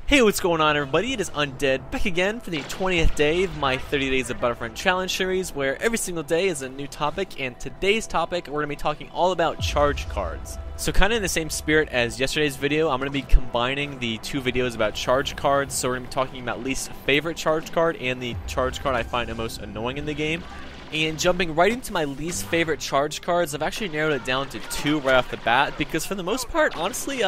Hey, what's going on, everybody? It is Undead back again for the 20th day of my 30 Days of Battlefront challenge series, where every single day is a new topic, and today's topic, we're going to be talking all about charge cards. So kind of in the same spirit as yesterday's video, I'm going to be combining the two videos about charge cards, so we're going to be talking about least favorite charge card and the charge card I find the most annoying in the game. And jumping right into my least favorite charge cards, I've actually narrowed it down to two right off the bat, because for the most part, honestly,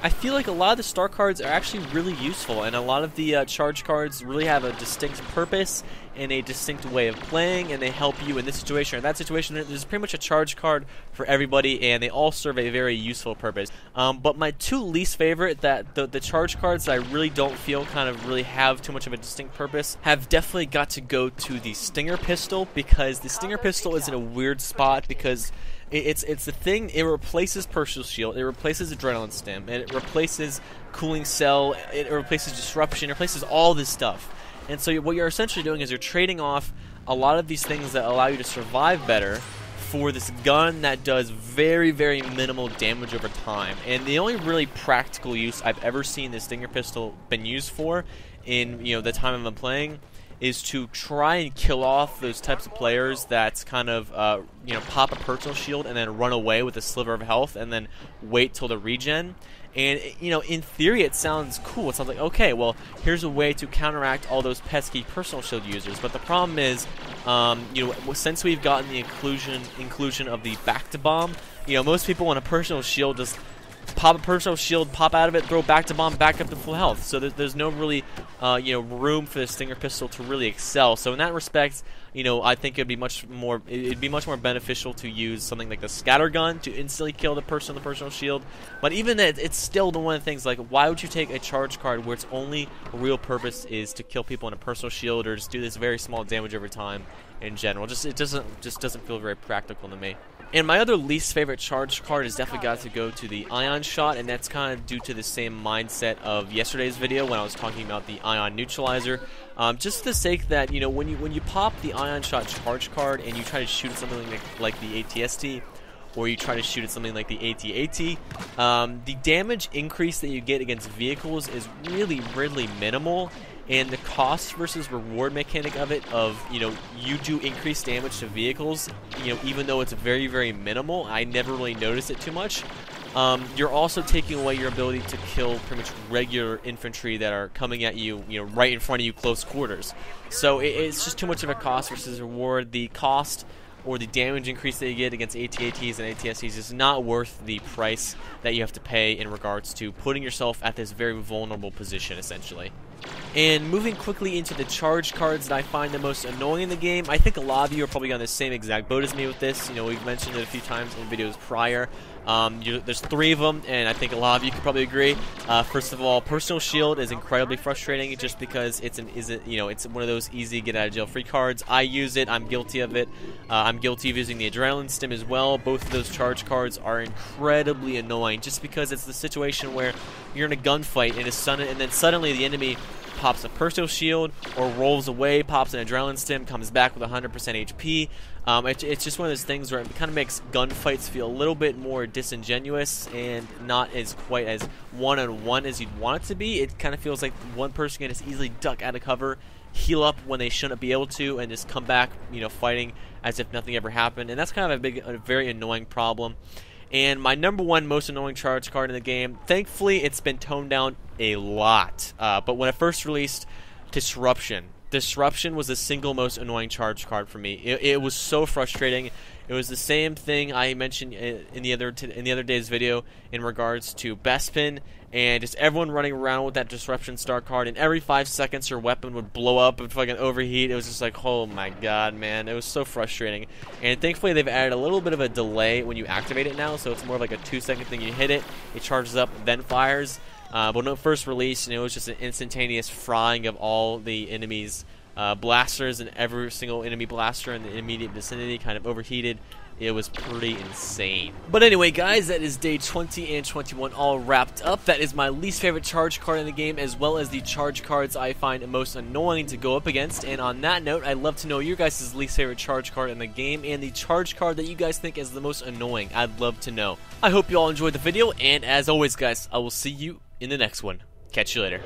I feel like a lot of the star cards are actually really useful, and a lot of the charge cards really have a distinct purpose and a distinct way of playing, and they help you in this situation or that situation. There's pretty much a charge card for everybody, and they all serve a very useful purpose. But my two least favorite, that the charge cards that I really don't feel kind of really have too much of a distinct purpose, have definitely got to go to the Stinger Pistol, because the Stinger Pistol is in a weird spot because it's the thing. It replaces Personal Shield, it replaces Adrenaline Stim, and it replaces Cooling Cell, it replaces Disruption, it replaces all this stuff. And so what you're essentially doing is you're trading off a lot of these things that allow you to survive better for this gun that does very, very minimal damage over time. And the only really practical use I've ever seen this Stinger Pistol been used for in the time I've been playing is to try and kill off those types of players that kind of pop a Personal Shield and then run away with a sliver of health and then wait till the regen. And in theory it sounds cool. It sounds like, okay, well, here's a way to counteract all those pesky Personal Shield users. But the problem is, since we've gotten the inclusion of the back to bomb, most people want a Personal Shield just pop a Personal Shield, pop out of it, throw back to bomb, back up to full health. So there's no really, room for the Stinger Pistol to really excel. So in that respect, I think it'd be much more beneficial to use something like the Scatter Gun to instantly kill the person with the Personal Shield. But even that, it's still the one of the things, like, why would you take a charge card where its only real purpose is to kill people in a Personal Shield or just do this very small damage over time in general? It doesn't feel very practical to me. And my other least favorite charge card has definitely got to go to the Ion Shot, and that's kind of due to the same mindset of yesterday's video when I was talking about the Ion Neutralizer. Just for the sake that, when you pop the Ion Shot charge card and you try to shoot at something like the ATST, or you try to shoot at something like the AT-AT, the damage increase that you get against vehicles is really, really minimal. And the cost versus reward mechanic of it, you do increase damage to vehicles, even though it's very, very minimal. I never really noticed it too much. You're also taking away your ability to kill pretty much regular infantry that are coming at you, right in front of you, close quarters. So it's just too much of a cost versus reward. The cost or the damage increase that you get against AT-ATs and ATSTs is not worth the price that you have to pay in regards to putting yourself at this very vulnerable position, essentially. And moving quickly into the charge cards that I find the most annoying in the game, I think a lot of you are probably on the same exact boat as me with this. We've mentioned it a few times in videos prior. There's three of them, and I think a lot of you could probably agree. First of all, Personal Shield is incredibly frustrating just because it's one of those easy get out of jail free cards. I use it. I'm guilty of it. I'm guilty of using the Adrenaline Stim as well. Both of those charge cards are incredibly annoying just because it's the situation where you're in a gunfight and then suddenly the enemy pops a Personal Shield or rolls away, pops an Adrenaline Stim, comes back with 100% HP. It's just one of those things where it kind of makes gunfights feel a little bit more disingenuous and not as quite as one-on-one as you'd want it to be. It kind of feels like one person can just easily duck out of cover, heal up when they shouldn't be able to, and just come back, fighting as if nothing ever happened. And that's kind of a very annoying problem. And my number one most annoying charge card in the game, thankfully it's been toned down a lot. But when it first released, Disruption was the single most annoying charge card for me. It was so frustrating. It was the same thing I mentioned in the other day's video in regards to Bespin, and just everyone running around with that Disruption star card, and every 5 seconds your weapon would blow up and fucking overheat. It was just like, oh my god, man, it was so frustrating. And thankfully they've added a little bit of a delay when you activate it now, so it's more like a 2-second thing. You hit it, it charges up, then fires. But when it first released, it was just an instantaneous frying of all the enemies' blasters, and every single enemy blaster in the immediate vicinity kind of overheated. It was pretty insane. But anyway, guys, that is day 20 and 21 all wrapped up. That is my least favorite charge card in the game, as well as the charge cards I find most annoying to go up against. And on that note, I'd love to know your guys' least favorite charge card in the game and the charge card that you guys think is the most annoying. I'd love to know. I hope you all enjoyed the video, and as always, guys, I will see you in the next one. Catch you later.